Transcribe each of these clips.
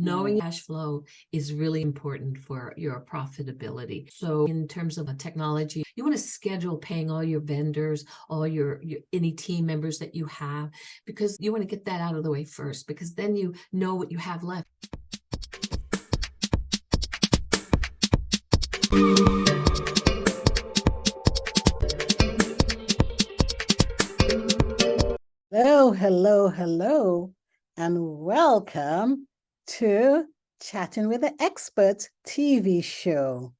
Knowing cash flow is really important for your profitability. So in terms of technology, you want to schedule paying all your vendors, all your any team members that you have, because you want to get that out of the way first, because then you know what you have left. Hello, and welcome to Chatting with the Expert TV show.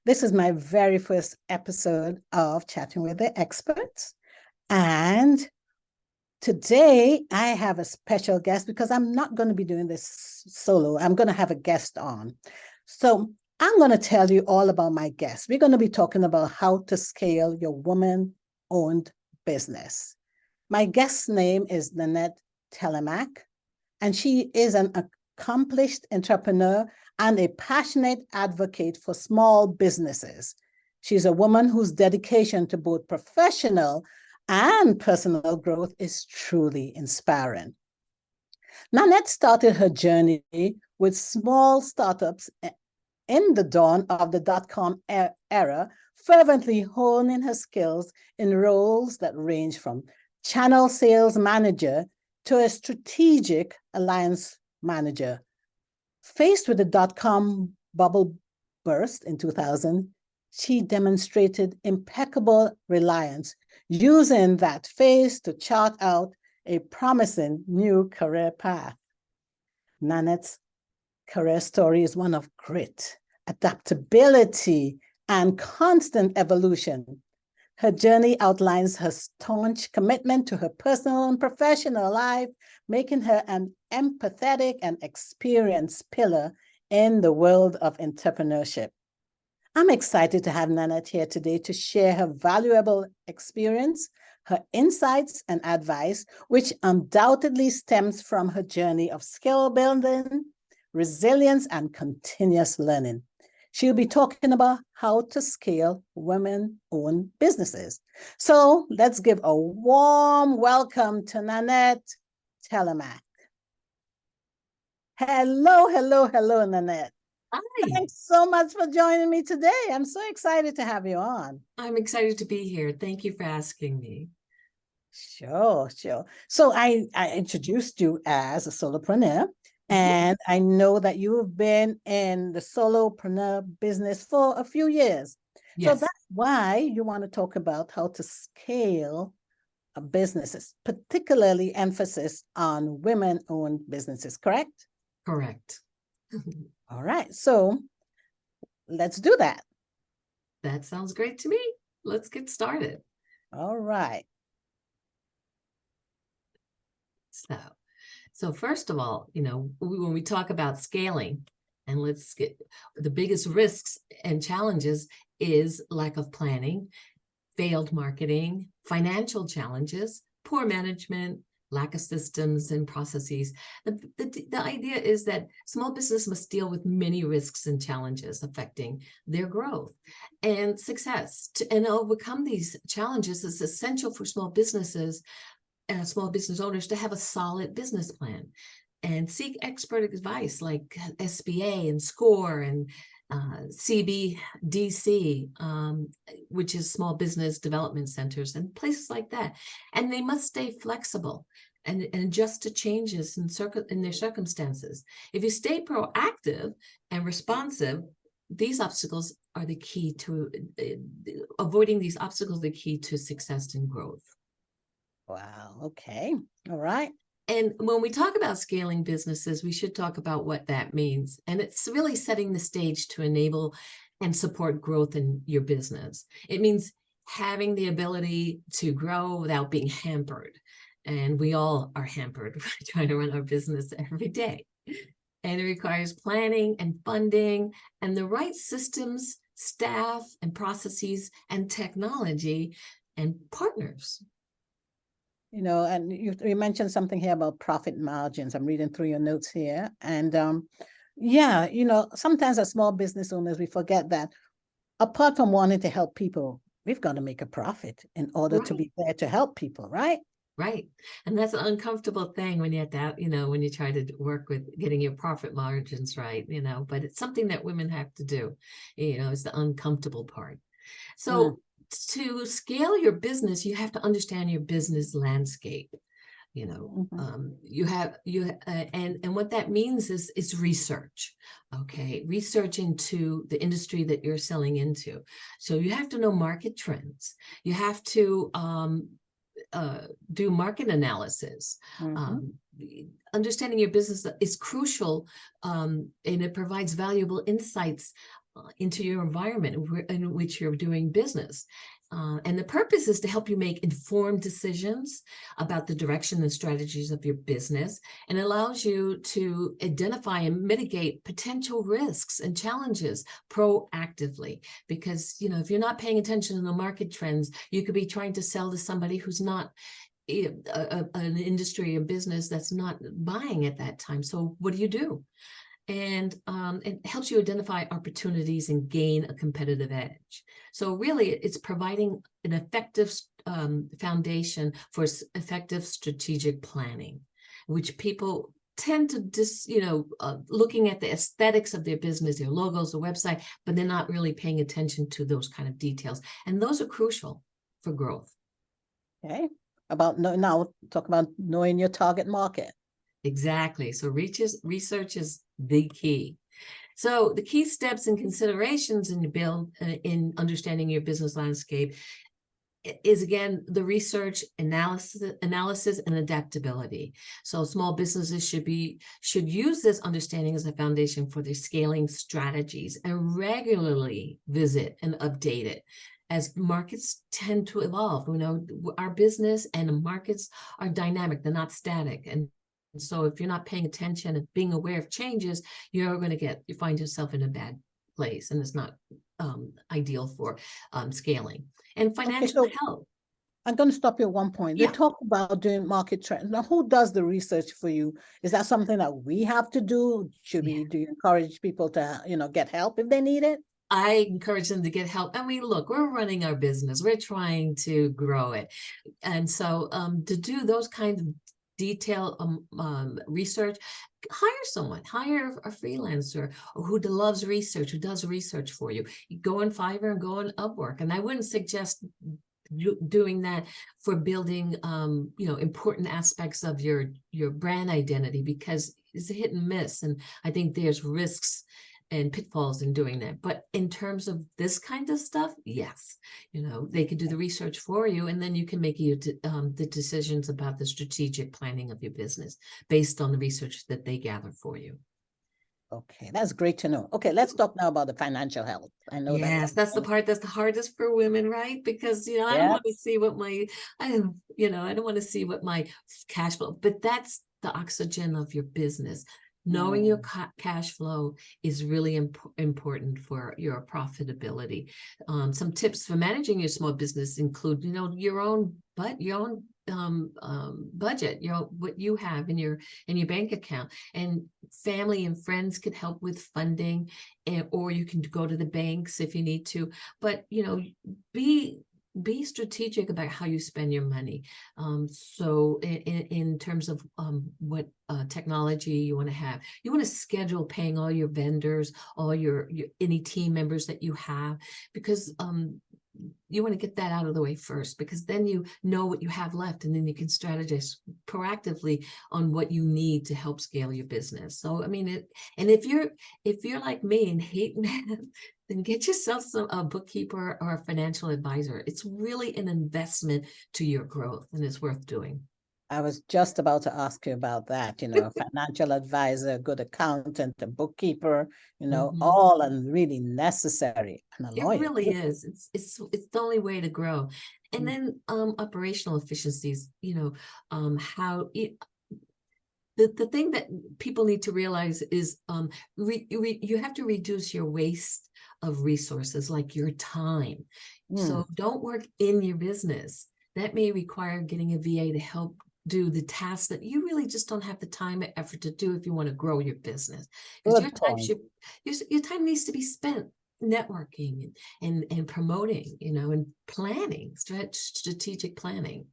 This is my very first episode of Chatting with the Experts, and today I have a special guest because I'm not going to be doing this solo. I'm going to have a guest on. So I'm going to tell you all about my guest. We're going to be talking about how to scale your woman-owned business. My guest's name is Nanette Thelemaque, and she is an accomplished entrepreneur and a passionate advocate for small businesses. She's a woman whose dedication to both professional and personal growth is truly inspiring. Nanette started her journey with small startups in the dawn of the dot-com era, fervently honing her skills in roles that range from channel sales manager to a strategic alliance manager. Faced with the dot-com bubble burst in 2000, she demonstrated impeccable reliance, using that phase to chart out a promising new career path. Nanette's career story is one of grit, adaptability, and constant evolution. Her journey outlines her staunch commitment to her personal and professional life, making her an empathetic and experienced pillar in the world of entrepreneurship. I'm excited to have Nanette here today to share her valuable experience, her insights and advice, which undoubtedly stems from her journey of skill building, resilience, and continuous learning. She'll be talking about how to scale women-owned businesses. So let's give a warm welcome to Nanette Thelemaque. Hello, Nanette. Hi. Thanks so much for joining me today. I'm so excited to have you on. I'm excited to be here. Thank you for asking me. Sure. So I introduced you as a solopreneur. And I know that you have been in the solopreneur business for a few years. Yes. So that's why you want to talk about how to scale businesses, particularly emphasis on women-owned businesses, correct? Correct. All right. So let's do that. That sounds great to me. Let's get started. All right. So first of all, when we talk about scaling, and let's get the biggest risks and challenges is lack of planning, failed marketing, financial challenges, poor management, lack of systems and processes. The idea is that small business must deal with many risks and challenges affecting their growth and success. And overcome these challenges is essential for small businesses and small business owners to have a solid business plan and seek expert advice like SBA and SCORE and CBDC, which is Small Business Development Centers and places like that. And they must stay flexible and adjust to changes in their circumstances. If you stay proactive and responsive, these obstacles are the key to avoiding these obstacles, the key to success and growth. Wow. Okay. All right. And when we talk about scaling businesses, we should talk about what that means. And it's really setting the stage to enable and support growth in your business. It means having the ability to grow without being hampered. And we all are hampered trying to run our business every day. And it requires planning and funding and the right systems, staff and processes and technology and partners. And you mentioned something here about profit margins. I'm reading through your notes here. And sometimes as small business owners, we forget that apart from wanting to help people, we've got to make a profit in order to be there to help people, right? Right. And that's an uncomfortable thing when you have to, when you try to work with getting your profit margins right, but it's something that women have to do, it's the uncomfortable part. Mm, So to scale your business, you have to understand your business landscape. mhm. And what that means is research. Okay, research into the industry that you're selling into. So you have to know market trends. You have to do market analysis. Mhm. Understanding your business is crucial, and it provides valuable insights into your environment in which you're doing business. And the purpose is to help you make informed decisions about the direction and strategies of your business, and allows you to identify and mitigate potential risks and challenges proactively. Because, if you're not paying attention to the market trends, you could be trying to sell to somebody who's not an industry, a business that's not buying at that time. So what do? And it helps you identify opportunities and gain a competitive edge. So really, it's providing an effective foundation for effective strategic planning, which people tend to looking at the aesthetics of their business, their logos, the website, but they're not really paying attention to those kind of details. And those are crucial for growth. Okay. Now talk about knowing your target market. Exactly. So research is the key. So the key steps and considerations in understanding your business landscape is, again, the research, analysis and adaptability. So small businesses should use this understanding as a foundation for their scaling strategies, and regularly visit and update it as markets tend to evolve. Our business and the markets are dynamic, they're not static. And so if you're not paying attention and being aware of changes, you're going to find yourself in a bad place, and it's not ideal for scaling. And Okay, financial so health. I'm going to stop you at one point. They Yeah. talk about doing market trends. Now, who does the research for you? Is that something that we have to do? Do you encourage people to, get help if they need it? I encourage them to get help. I mean, look, we're running our business. We're trying to grow it. And so to do those kinds of detailed research, hire a freelancer who loves research, who does research for you. You go on Fiverr and go on Upwork. And I wouldn't suggest doing that for building important aspects of your brand identity, because it's a hit and miss, and I think there's risks and pitfalls in doing that. But in terms of this kind of stuff, yes, they could do the research for you, and then you can make the decisions about the strategic planning of your business based on the research that they gather for you. Okay, that's great to know. Okay, let's talk now about the financial health. I know that's Yes, that's the part that's the hardest for women, right? Because I don't yeah. want to see I don't want to see what my cash flow, but that's the oxygen of your business. Knowing your cash flow is really important for your profitability. Some tips for managing your small business include, your own budget, what you have in your bank account, and family and friends can help with funding, or you can go to the banks if you need to. But be strategic about how you spend your money. So in terms of what technology you want to have, you want to schedule paying all your vendors, all your any team members that you have, because you want to get that out of the way first, because then you know what you have left, and then you can strategize proactively on what you need to help scale your business. So I mean, and if you're like me and hate math, then get yourself a bookkeeper or a financial advisor. It's really an investment to your growth, and it's worth doing. I was just about to ask you about that, a financial advisor, a good accountant, a bookkeeper, Mhm. all and really necessary, and a It lawyer really too. is. It's the only way to grow. And Mm. then operational efficiencies, how the thing that people need to realize is you have to reduce your waste of resources, like your time. So don't work in your business. That may require getting a VA to help do the tasks that you really just don't have the time and effort to do if you want to grow your business, because Good point. your time needs to be spent networking and promoting, and planning, strategic planning.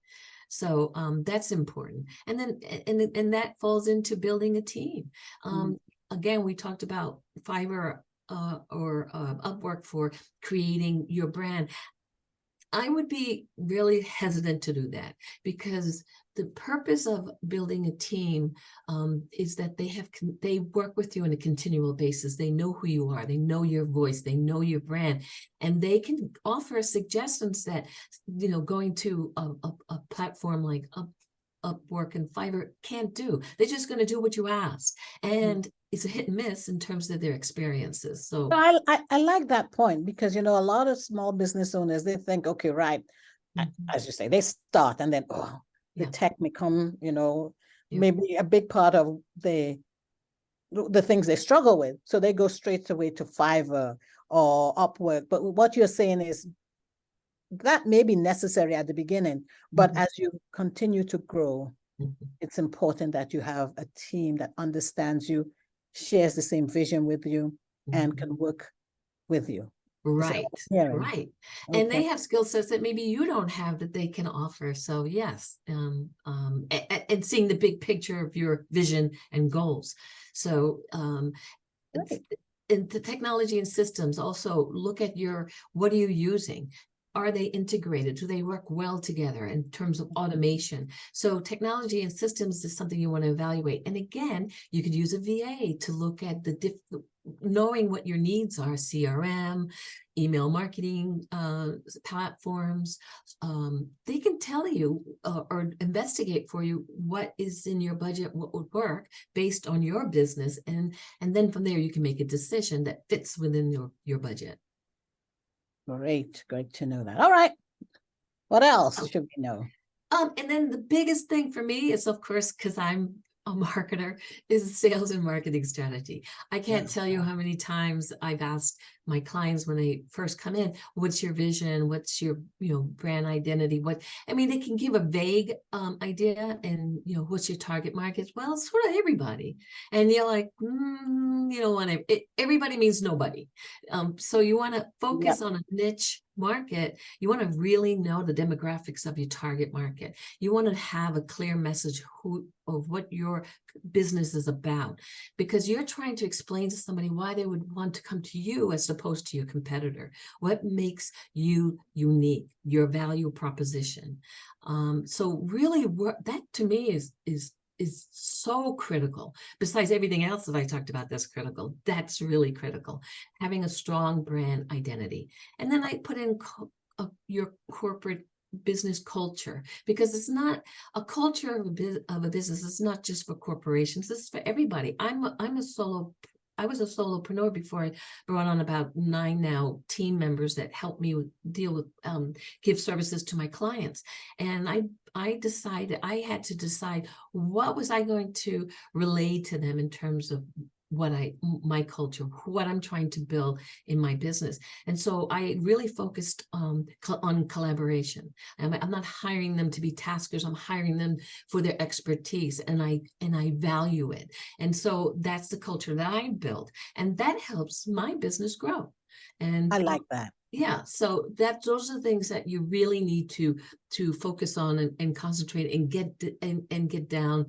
So that's important. And then and that falls into building a team. Again, we talked about Fiverr or Upwork for creating your brand. I would be really hesitant to do that, because the purpose of building a team is that they work with you on a continual basis. They know who you are. They know your voice. They know your brand, and they can offer suggestions that, going to a platform like Upwork and Fiverr can't do. They're just going to do what you ask, and it's a hit and miss in terms of their experiences. So I like that point, because a lot of small business owners, they think, okay, right, as you say, they start and then the tech may come, maybe a big part of the things they struggle with. So they go straight away to Fiverr or Upwork. But what you're saying is that may be necessary at the beginning, but as you continue to grow, it's important that you have a team that understands you, shares the same vision with you, and can work with you. Right, right. Okay. And they have skill sets that maybe you don't have that they can offer. So yes, and seeing the big picture of your vision and goals. So in the technology and systems, also look at what are you using? Are they integrated? Do they work well together in terms of automation? So technology and systems is something you want to evaluate. And again, you could use a VA to look at knowing what your needs are: CRM, email marketing platforms. They can tell you or investigate for you what is in your budget, what would work based on your business. And then from there, you can make a decision that fits within your budget. Great to know that. All right. What else should we know? And then the biggest thing for me is, of course, because I'm a marketer, is sales and marketing strategy. I can't tell you how many times I've asked my clients when they first come in, what's your vision? What's your, brand identity? They can give a vague idea, and, what's your target market? Well, it's sort of everybody. And you're like, you don't want to, everybody means nobody. So you want to focus on a niche market. You want to really know the demographics of your target market. You want to have a clear message of what your business is about, because you're trying to explain to somebody why they would want to come to you as opposed to your competitor. What makes you unique, your value proposition. So really that to me is so critical. Besides everything else that I talked about that's critical, that's really critical. Having a strong brand identity. And then I put in your corporate business culture, because it's not a culture of a business. It's not just for corporations. It's for everybody. I was a solopreneur before I brought on about 9 now team members that help me deal with, give services to my clients. And I decided I had to decide what was I going to relay to them in terms of my culture, what I'm trying to build in my business. And so I really focused on collaboration. I'm not hiring them to be taskers. I'm hiring them for their expertise, and I value it. And so that's the culture that I built, and that helps my business grow. And I like that. Yeah, so those are the things that you really need to focus on and concentrate and get down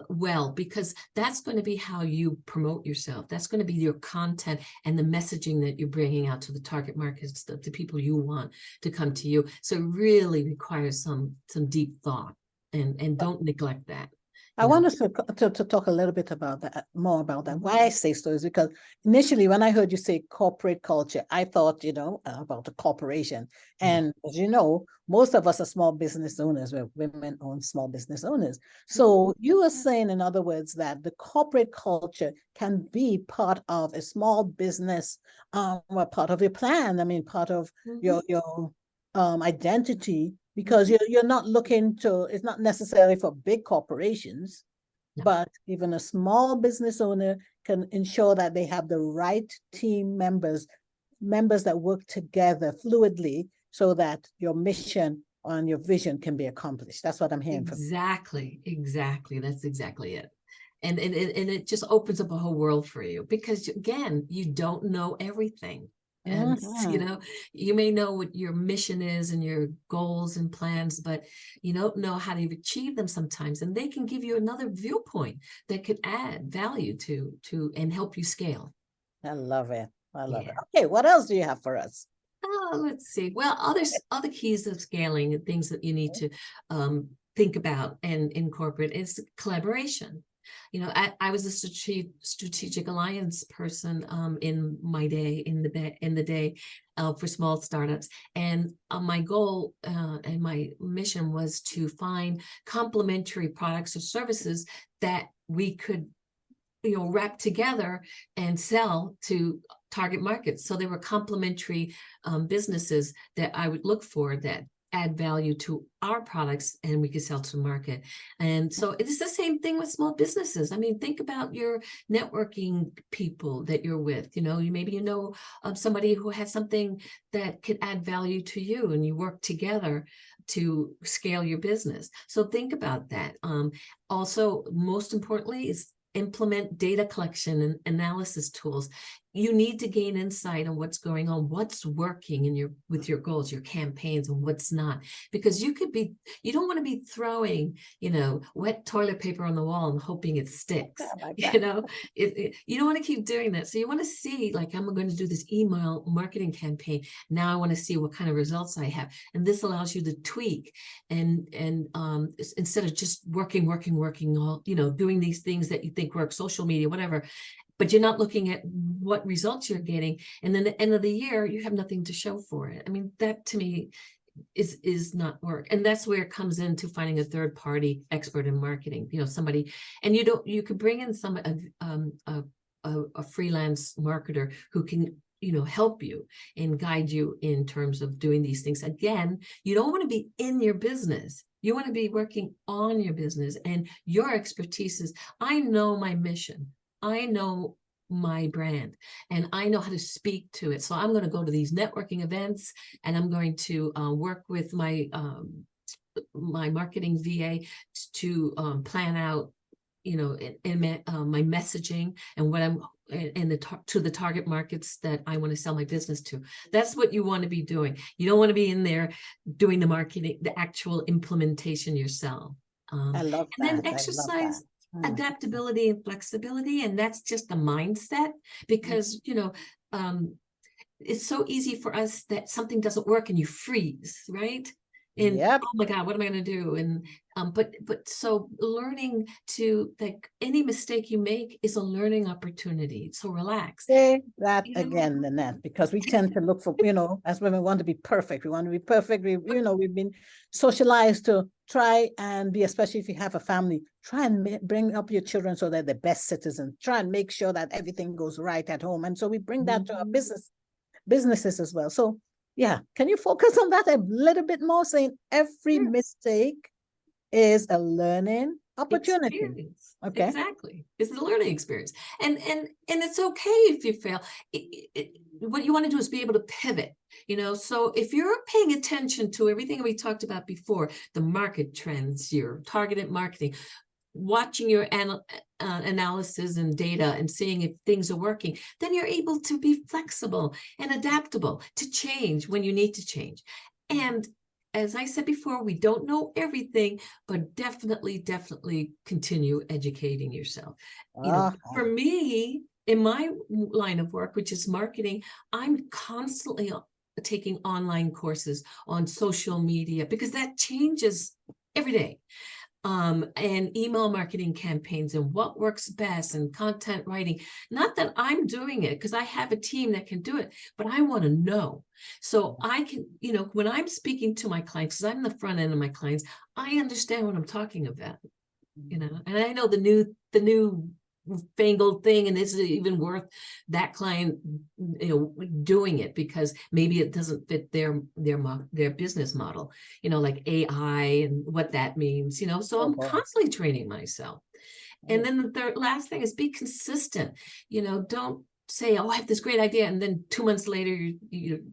well, because that's going to be how you promote yourself. That's going to be your content and the messaging that you're bringing out to the target markets, the people you want to come to you. So it really requires some deep thought, and don't neglect that. I want us to talk a little bit about that, more about that. Why I say so is because initially when I heard you say corporate culture, I thought, about a corporation. And as you know, most of us are small business owners. We're women-owned small business owners. So you are saying, in other words, that the corporate culture can be part of a small business, part of your plan. Part of your identity, because you're not looking to, it's not necessarily for big corporations, but even a small business owner can ensure that they have the right team members that work together fluidly, so that your mission and your vision can be accomplished. That's what I'm hearing from you. Exactly. That's exactly it. And it just opens up a whole world for you, because again, you don't know everything. And, you Mhm. know, you may know what your mission is and your goals and plans, but you don't know how to achieve them sometimes. And they can give you another viewpoint that could add value to and help you scale. I love it. I love it. Yeah. Okay, what else do you have for us? Oh, let's see. Well, other keys of scaling and things that you need to think about and incorporate is collaboration. You know, I was a strategic alliance person in my day, in the day for small startups, and my goal and my mission was to find complementary products or services that we could, you know, wrap together and sell to target markets. So there were complementary businesses that I would look for that add value to our products and we could sell to the market. And so it's the same thing with small businesses. I mean, think about your networking people that you're with. You know, maybe you know somebody who has something that could add value to you and you work together to scale your business. So think about that. Also, most importantly, is implement data collection and analysis tools. You need to gain insight on what's going on, what's working in your with your goals, your campaigns, and what's not. Because you don't want to be throwing, you know, wet toilet paper on the wall and hoping it sticks. I like You that. know, you don't want to keep doing that. So you want to see, like, I'm going to do this email marketing campaign. Now I want to see what kind of results I have, and this allows you to tweak and instead of just working all, you know, doing these things that you think work, social media, whatever, but you're not looking at what results you're getting. And then at the end of the year, you have nothing to show for it. I mean, that to me is not work. And that's where it comes into finding a third party expert in marketing, you know, somebody, and you could bring in a freelance marketer who can, you know, help you and guide you in terms of doing these things. Again, you don't want to be in your business. You want to be working on your business, and your expertise is, I know my mission. I know my brand and I know how to speak to it. So I'm going to go to these networking events and I'm going to work with my marketing VA to plan out, you know, my messaging and what I'm and to the target markets that I want to sell my business to. That's what you want to be doing. You don't want to be in there doing the marketing, the actual implementation yourself. I love And then that. I love that. exercise adaptability and flexibility, and that's just a mindset, because you know, it's so easy for us that something doesn't work and you freeze, right? And Yep. oh my God, what am I going to do? And but so learning to, like, any mistake you make is a learning opportunity. So relax. Say that You know? again, Nanette, because we tend to look for, you know, as women want to be perfect. We want to be perfect. We, you know, we've been socialized to try and be, especially if you have a family, try and bring up your children so they're the best citizens. Try and make sure that everything goes right at home. And so we bring that to our businesses as well. So yeah, can you focus on that a little bit more, saying every Sure. mistake is a learning opportunity? Experience. Okay. Exactly. It's the learning experience. And it's okay if you fail. What you want to do is be able to pivot, you know. So if you're paying attention to everything we talked about before, the market trends, your targeted marketing, watching your analysis and data and seeing if things are working, then you're able to be flexible and adaptable to change when you need to change. And as I said before, we don't know everything, but definitely continue educating yourself. You know, for me, in my line of work, which is marketing, I'm constantly taking online courses on social media because that changes every day. And email marketing campaigns and what works best and content writing. Not that I'm doing it because I have a team that can do it, but I want to know. So I can, you know, when I'm speaking to my clients, because I'm the front end of my clients, I understand what I'm talking about, you know, and I know the new fangled thing, and is it even worth that client, you know, doing it, because maybe it doesn't fit their business model, you know, like AI and what that means, you know. So I'm constantly training myself. And then the last thing is be consistent. You know, don't say, oh, I have this great idea, and then 2 months later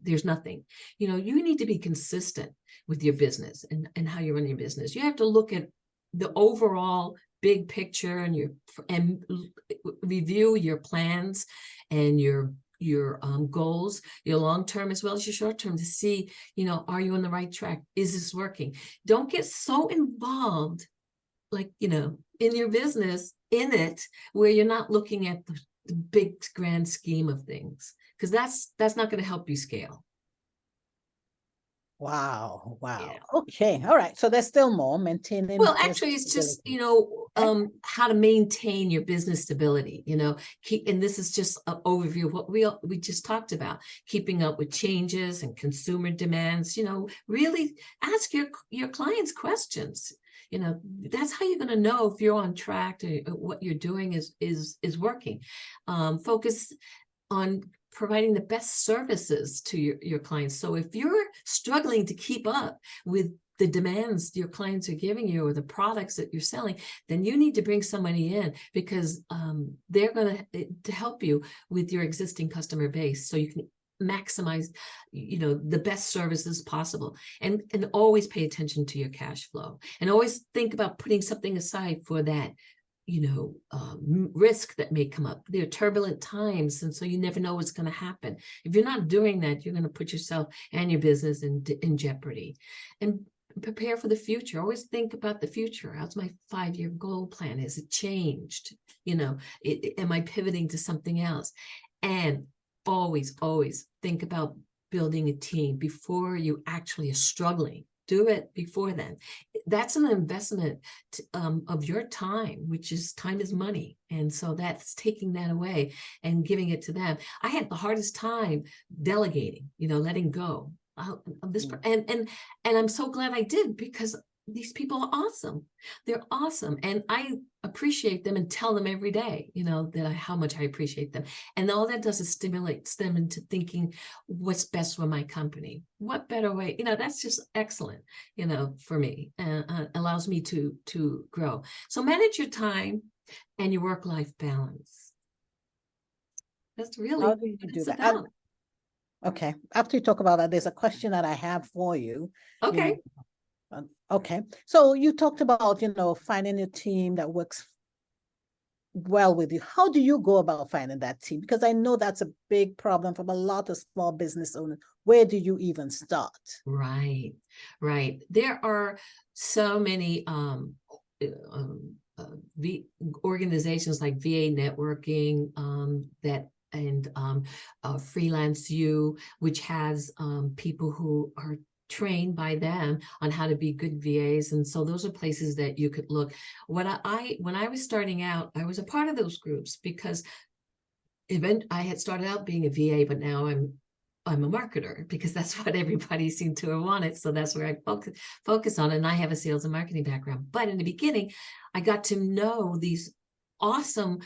there's nothing. You know, you need to be consistent with your business and how you run your business. You have to look at the overall big picture and review your plans and your your goals, your long-term as well as your short-term, to see, are you on the right track? Is this working? Don't get so involved, like, in your business, in it, where you're not looking at the big grand scheme of things, because that's not going to help you scale. Wow. Yeah. Okay. All right. So there's still more maintaining Well, business actually, it's just, stability. Okay. how to maintain your business stability, and this is just an overview of what we just talked about, keeping up with changes and consumer demands, really ask your clients questions. That's how you're going to know if you're on track, or what you're doing is working. Focus on providing the best services to your clients. So if you're struggling to keep up with the demands your clients are giving you, or the products that you're selling, then you need to bring somebody in, because they're going to help you with your existing customer base, so you can maximize the best services possible, and always pay attention to your cash flow, and always think about putting something aside for that risk that may come up. There are turbulent times, and so you never know what's going to happen. If you're not doing that, you're going to put yourself and your business in jeopardy. And prepare for the future. Always think about the future. How's my 5-year goal plan? Has it changed? Am I pivoting to something else? And always think about building a team before you actually are struggling. Do it before then. That's an investment of your time, which is time is money. And so that's taking that away and giving it to them. I had the hardest time delegating, letting go of this. And I'm so glad I did, because these people are awesome. They're awesome. And I appreciate them and tell them every day, how much I appreciate them. And all that does is stimulates them into thinking, what's best for my company? What better way? That's just excellent, for me, and allows me to grow. So manage your time and your work-life balance. That's really How do you what do it's that? about. Okay. After you talk about that, there's a question that I have for you. Okay. Okay. So you talked about, finding a team that works well with you. How do you go about finding that team? Because I know that's a big problem from a lot of small business owners. Where do you even start? Right. There are so many organizations like VA Networking, Freelance You, which has people who are trained by them on how to be good VAs. And so those are places that you could look. When I was starting out, I was a part of those groups, because I had started out being a VA, but now I'm a marketer, because that's what everybody seemed to have wanted. So that's where I focus on. And I have a sales and marketing background. But in the beginning, I got to know these awesome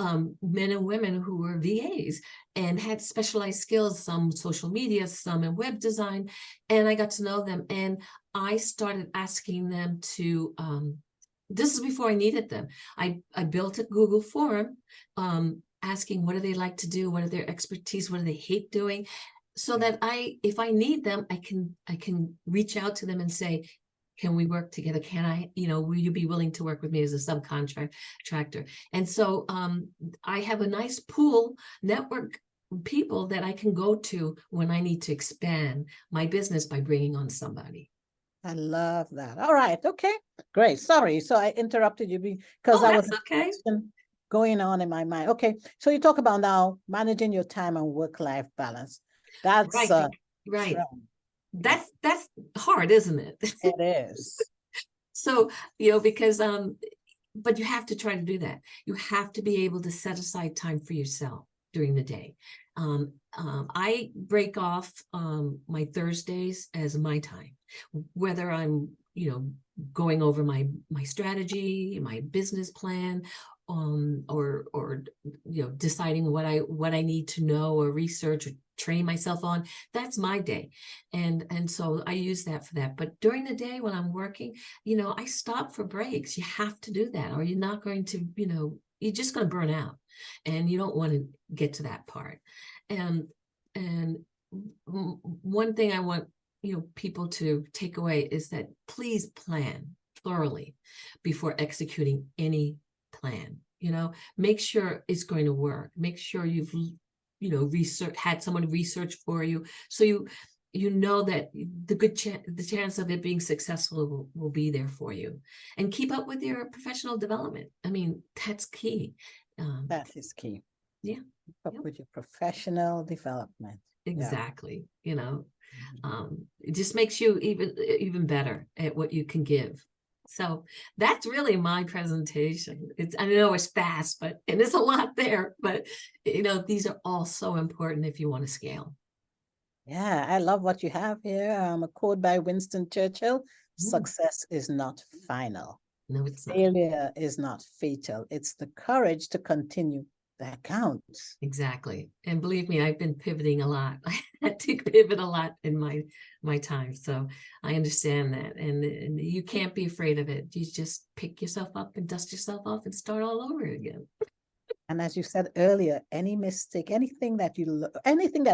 men and women who were VAs and had specialized skills, some social media, some in web design. And I got to know them. And I started asking them to, this is before I needed them. I built a Google form, asking what do they like to do, what are their expertise, what do they hate doing, so that if I need them, I can reach out to them and say, can we work together? Can I, will you be willing to work with me as a subcontractor? And so I have a nice pool network people that I can go to when I need to expand my business by bringing on somebody. I love that. All right. Okay, great. Sorry. So I interrupted you because I was Okay. going on in my mind. Okay. So you talk about now managing your time and work-life balance. That's right. That's hard, isn't it? It is. So, because but you have to try to do that. You have to be able to set aside time for yourself during the day. I break off my Thursdays as my time, whether I'm, going over my strategy, my business plan, or deciding what I need to know or research or train myself on. That's my day, and so I use that for that. But during the day when I'm working, I stop for breaks. You have to do that, or you're not going to, you're just going to burn out, and you don't want to get to that part. And one thing I want people to take away is that please plan thoroughly before executing any plan. Make sure it's going to work. Make sure you've had someone research for you. So you know that the chance of it being successful will be there for you. And keep up with your professional development. I mean, that's key. That is key. Yeah. Keep up Yep. with your professional development. Exactly. It just makes you even better at what you can give. So that's really my presentation. I know it's fast, but and there's a lot there, but these are all so important if you want to scale. Yeah, I love what you have here. A quote by Winston Churchill: success is not final. No, it's not. Failure is not fatal. It's the courage to continue that counts. Exactly. And believe me, I've been pivoting a lot. I had to pivot a lot in my time. So I understand that. And you can't be afraid of it. You just pick yourself up and dust yourself off and start all over again. And as you said earlier, any mistake, anything that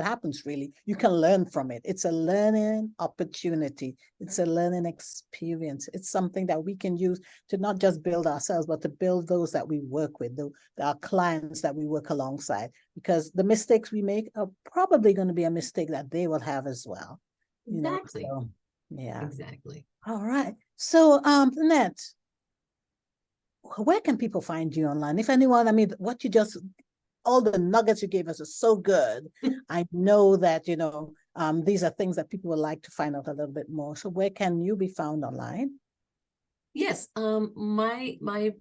happens, really, you can learn from it. It's a learning opportunity. It's a learning experience. It's something that we can use to not just build ourselves, but to build those that we work with, our clients that we work alongside, because the mistakes we make are probably going to be a mistake that they will have as well. Exactly. So, yeah. Exactly. All right. So, Nanette, where can people find you online? If anyone, all the nuggets you gave us are so good. I know that, these are things that people would like to find out a little bit more. So where can you be found online? Yes. My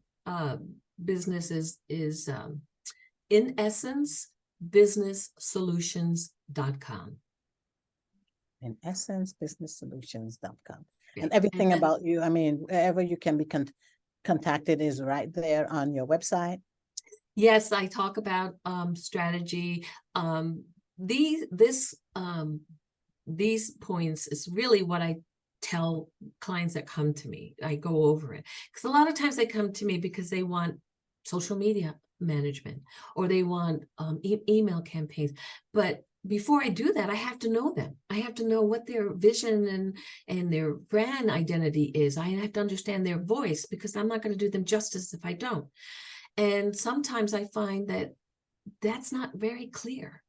business is in essence businesssolutions.com. In essence, businesssolutions.com. Right. And everything about you, wherever you can be contacted is right there on your website. Yes, I talk about strategy. These points is really what I tell clients that come to me. I go over it because a lot of times they come to me because they want social media management or they want email campaigns. But before I do that, I have to know them. I have to know what their vision and their brand identity is. I have to understand their voice because I'm not going to do them justice if I don't. And sometimes I find that that's not very clear.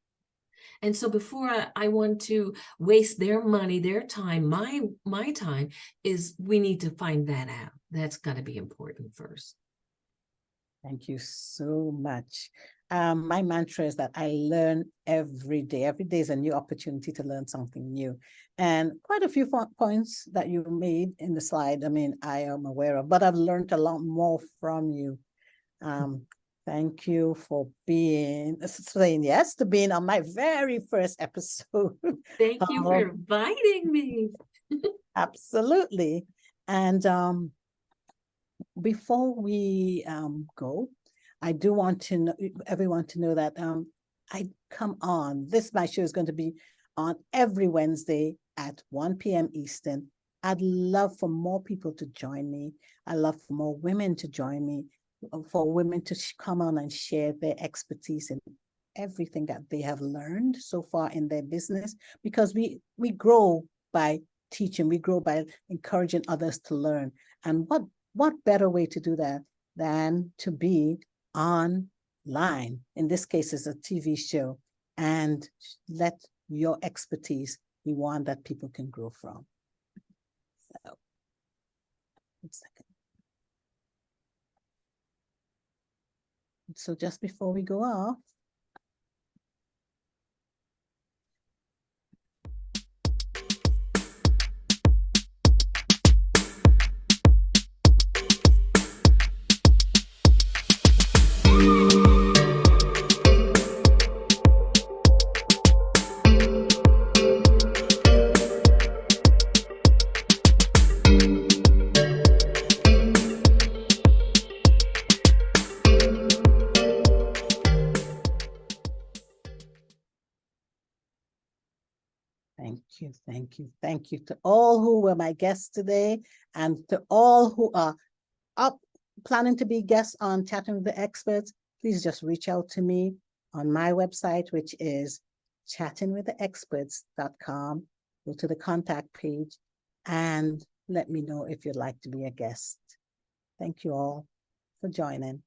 And so before I want to waste their money, their time, my time, is we need to find that out. That's got to be important first. Thank you so much. My mantra is that I learn every day. Every day is a new opportunity to learn something new. And quite a few points that you made in the slide, I am aware of, but I've learned a lot more from you. Thank you for saying yes to being on my very first episode. Thank you for inviting me. Absolutely. And before we go, I do want everyone to know that my show is going to be on every Wednesday at 1 p.m. Eastern. I'd love for more people to join me. I'd love for more women to join me, for women to come on and share their expertise in everything that they have learned so far in their business, because we grow by teaching, we grow by encouraging others to learn. And what better way to do that than to be online? In this case, it's a TV show, and let your expertise be one that people can grow from. So, 1 second. So just before we go off, thank you to all who were my guests today, and to all who are planning to be guests on Chatting with the Experts. Please just reach out to me on my website, which is chattingwiththeexperts.com. Go to the contact page and let me know if you'd like to be a guest. Thank you all for joining.